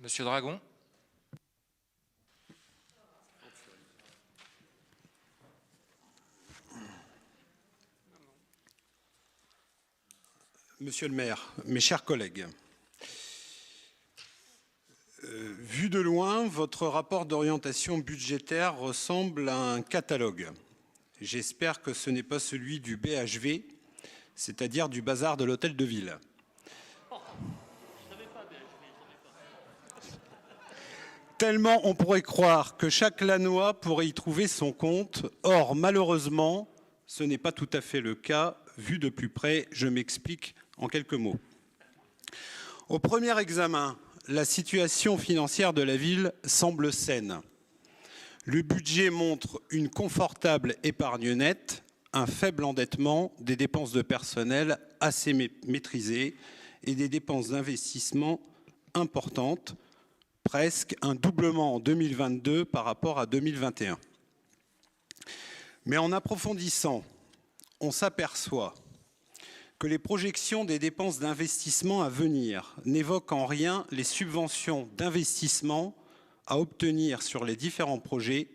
Monsieur Dragon. Monsieur le maire, mes chers collègues, vu de loin, votre rapport d'orientation budgétaire ressemble à un catalogue. J'espère que ce n'est pas celui du BHV, c'est-à-dire du bazar de l'hôtel de ville. Tellement on pourrait croire que chaque Lannoy pourrait y trouver son compte. Or, malheureusement, ce n'est pas tout à fait le cas. Vu de plus près, je m'explique en quelques mots. Au premier examen, la situation financière de la ville semble saine. Le budget montre une confortable épargne nette, un faible endettement, des dépenses de personnel assez maîtrisées et des dépenses d'investissement importantes, presque un doublement en 2022 par rapport à 2021. Mais en approfondissant, on s'aperçoit que les projections des dépenses d'investissement à venir n'évoquent en rien les subventions d'investissement à obtenir sur les différents projets,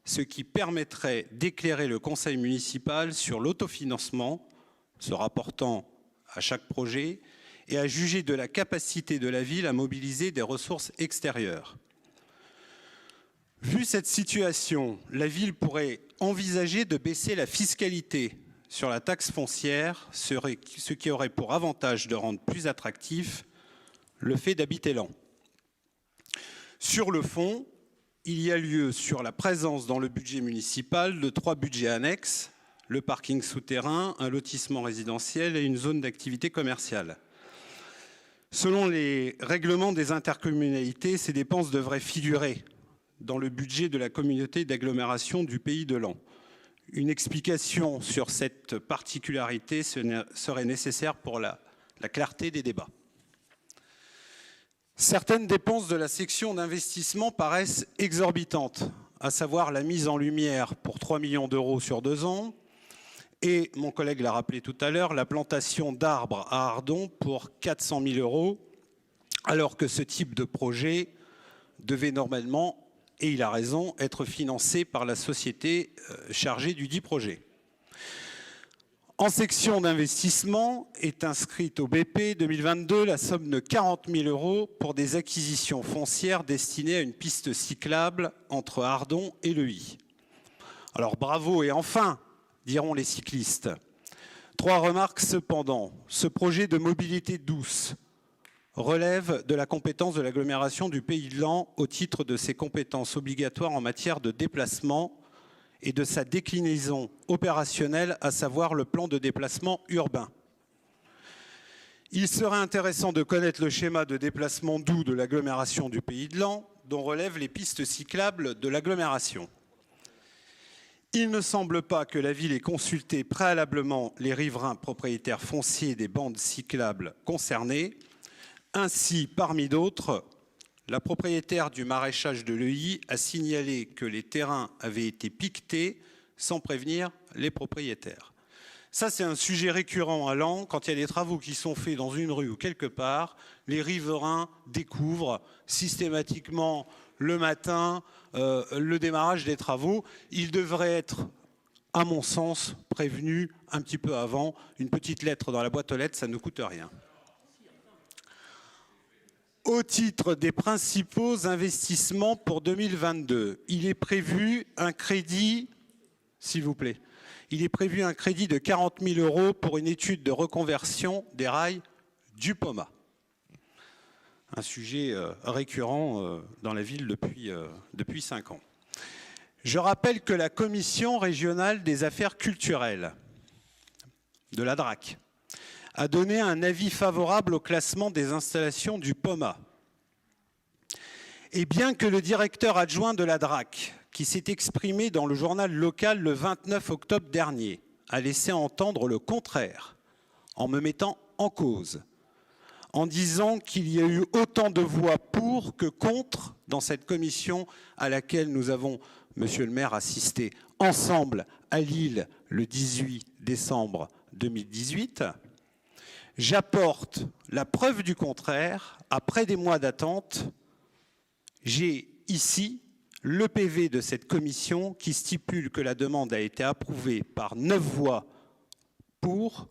ce qui permettrait d'éclairer le conseil municipal sur l'autofinancement, se rapportant à chaque projet, et à juger de la capacité de la ville à mobiliser des ressources extérieures. Vu cette situation, la ville pourrait envisager de baisser la fiscalité sur la taxe foncière, ce qui aurait pour avantage de rendre plus attractif le fait d'habiter lent. Sur le fond, il y a lieu sur la présence dans le budget municipal de 3 budgets annexes, le parking souterrain, un lotissement résidentiel et une zone d'activité commerciale. Selon les règlements des intercommunalités, ces dépenses devraient figurer dans le budget de la communauté d'agglomération du Pays de Laon. Une explication sur cette particularité serait nécessaire pour la clarté des débats. Certaines dépenses de la section d'investissement paraissent exorbitantes, à savoir la mise en lumière pour 3 millions d'euros sur 2 ans et, mon collègue l'a rappelé tout à l'heure, la plantation d'arbres à Ardon pour 400 000 euros, alors que ce type de projet devait normalement, et il a raison, être financé par la société chargée du dit projet. En section d'investissement est inscrite au BP 2022 la somme de 40 000 euros pour des acquisitions foncières destinées à une piste cyclable entre Ardon et Le Huy. Alors bravo et enfin, diront les cyclistes. 3 remarques cependant. Ce projet de mobilité douce relève de la compétence de l'agglomération du Pays de Laon au titre de ses compétences obligatoires en matière de déplacement et de sa déclinaison opérationnelle, à savoir le plan de déplacement urbain. Il serait intéressant de connaître le schéma de déplacement doux de l'agglomération du Pays de Laon, dont relèvent les pistes cyclables de l'agglomération. Il ne semble pas que la ville ait consulté préalablement les riverains propriétaires fonciers des bandes cyclables concernées. Ainsi, parmi d'autres, la propriétaire du maraîchage de Le Huy a signalé que les terrains avaient été piquetés sans prévenir les propriétaires. Ça, c'est un sujet récurrent à Laon. Quand il y a des travaux qui sont faits dans une rue ou quelque part, les riverains découvrent systématiquement le matin le démarrage des travaux. Ils devraient être, à mon sens, prévenus un petit peu avant. Une petite lettre dans la boîte aux lettres, ça ne coûte rien. Au titre des principaux investissements pour 2022, il est prévu un crédit, s'il vous plaît, il est prévu un crédit de 40 000 euros pour une étude de reconversion des rails du POMA. Un sujet récurrent dans la ville depuis 5 ans. Je rappelle que la Commission régionale des affaires culturelles de la DRAC a donné un avis favorable au classement des installations du POMA. Et bien que le directeur adjoint de la DRAC, qui s'est exprimé dans le journal local le 29 octobre dernier, a laissé entendre le contraire, en me mettant en cause, en disant qu'il y a eu autant de voix pour que contre dans cette commission à laquelle nous avons, monsieur le maire, assisté ensemble à Lille le 18 décembre 2018, j'apporte la preuve du contraire, après des mois d'attente, J'ai ici le PV de cette commission qui stipule que la demande a été approuvée par 9 voix pour,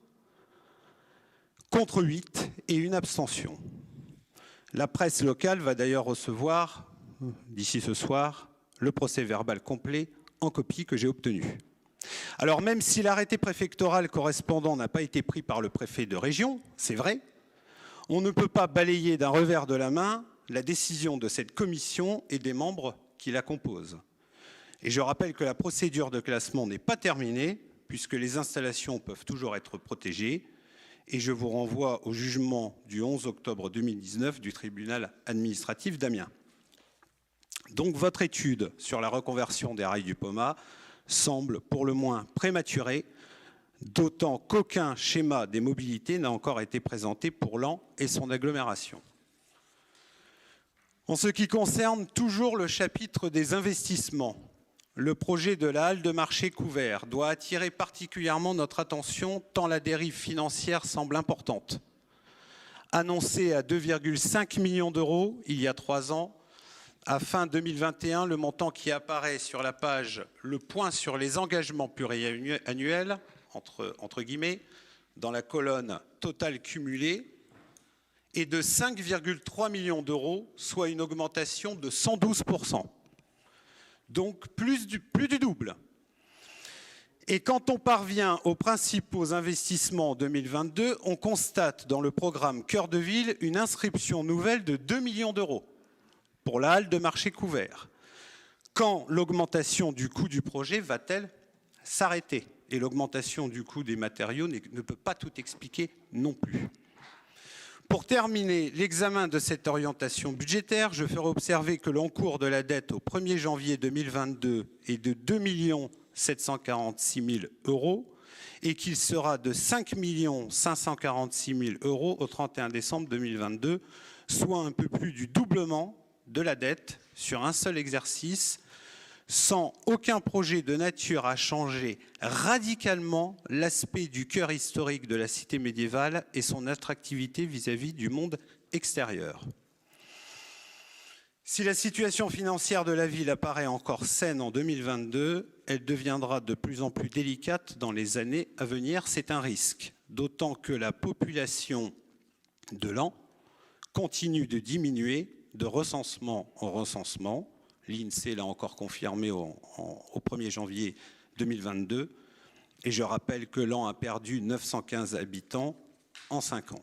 contre 8 et une abstention. La presse locale va d'ailleurs recevoir, d'ici ce soir, le procès-verbal complet en copie que j'ai obtenu. Alors même si l'arrêté préfectoral correspondant n'a pas été pris par le préfet de région, c'est vrai, on ne peut pas balayer d'un revers de la main la décision de cette commission et des membres qui la composent. Et je rappelle que la procédure de classement n'est pas terminée, puisque les installations peuvent toujours être protégées, et je vous renvoie au jugement du 11 octobre 2019 du tribunal administratif d'Amiens. Donc votre étude sur la reconversion des rails du Poma semble pour le moins prématurée, d'autant qu'aucun schéma des mobilités n'a encore été présenté pour Laon et son agglomération. En ce qui concerne toujours le chapitre des investissements, le projet de la halle de marché couvert doit attirer particulièrement notre attention tant la dérive financière semble importante. Annoncé à 2,5 millions d'euros il y a 3 ans, à fin 2021, le montant qui apparaît sur la page « Le point sur les engagements pluriannuels », entre guillemets, dans la colonne « Total cumulé », est de 5,3 millions d'euros, soit une augmentation de 112%. Donc plus du double. Et quand on parvient aux principaux investissements en 2022, on constate dans le programme Cœur de Ville une inscription nouvelle de 2 millions d'euros pour la halle de marché couvert. Quand l'augmentation du coût du projet va-t-elle s'arrêter? Et l'augmentation du coût des matériaux ne peut pas tout expliquer non plus. Pour terminer l'examen de cette orientation budgétaire, je ferai observer que l'encours de la dette au 1er janvier 2022 est de 2 746 000 euros et qu'il sera de 5 546 000 euros au 31 décembre 2022, soit un peu plus du doublement de la dette sur un seul exercice, sans aucun projet de nature à changer radicalement l'aspect du cœur historique de la cité médiévale et son attractivité vis-à-vis du monde extérieur. Si la situation financière de la ville apparaît encore saine en 2022, elle deviendra de plus en plus délicate dans les années à venir. C'est un risque, d'autant que la population de Laon continue de diminuer de recensement en recensement. L'INSEE l'a encore confirmé au 1er janvier 2022. Et je rappelle que Laon a perdu 915 habitants en 5 ans.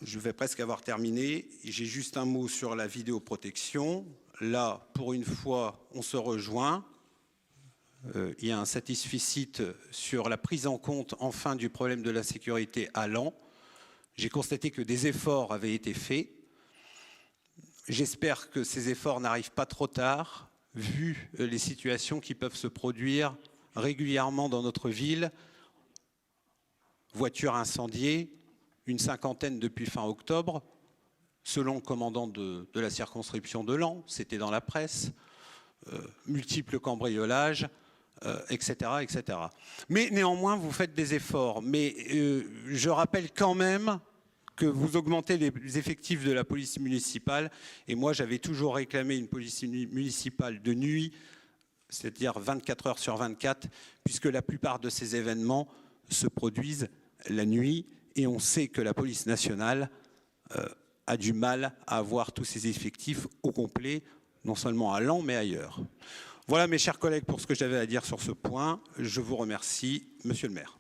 Je vais presque avoir terminé. J'ai juste un mot sur la vidéoprotection. Là, pour une fois, on se rejoint. Il y a un satisfecit sur la prise en compte, enfin, du problème de la sécurité à Laon. J'ai constaté que des efforts avaient été faits. J'espère que ces efforts n'arrivent pas trop tard, vu les situations qui peuvent se produire régulièrement dans notre ville. Voitures incendiées, une 50aine depuis fin octobre, selon le commandant de la circonscription de Laon, c'était dans la presse, multiples cambriolages, etc., etc. Mais néanmoins, vous faites des efforts. Mais je rappelle quand même que vous augmentez les effectifs de la police municipale. Et moi, j'avais toujours réclamé une police municipale de nuit, c'est-à-dire 24 heures sur 24, puisque la plupart de ces événements se produisent la nuit. Et on sait que la police nationale a du mal à avoir tous ses effectifs au complet, non seulement à Laon, mais ailleurs. Voilà, mes chers collègues, pour ce que j'avais à dire sur ce point. Je vous remercie, monsieur le maire.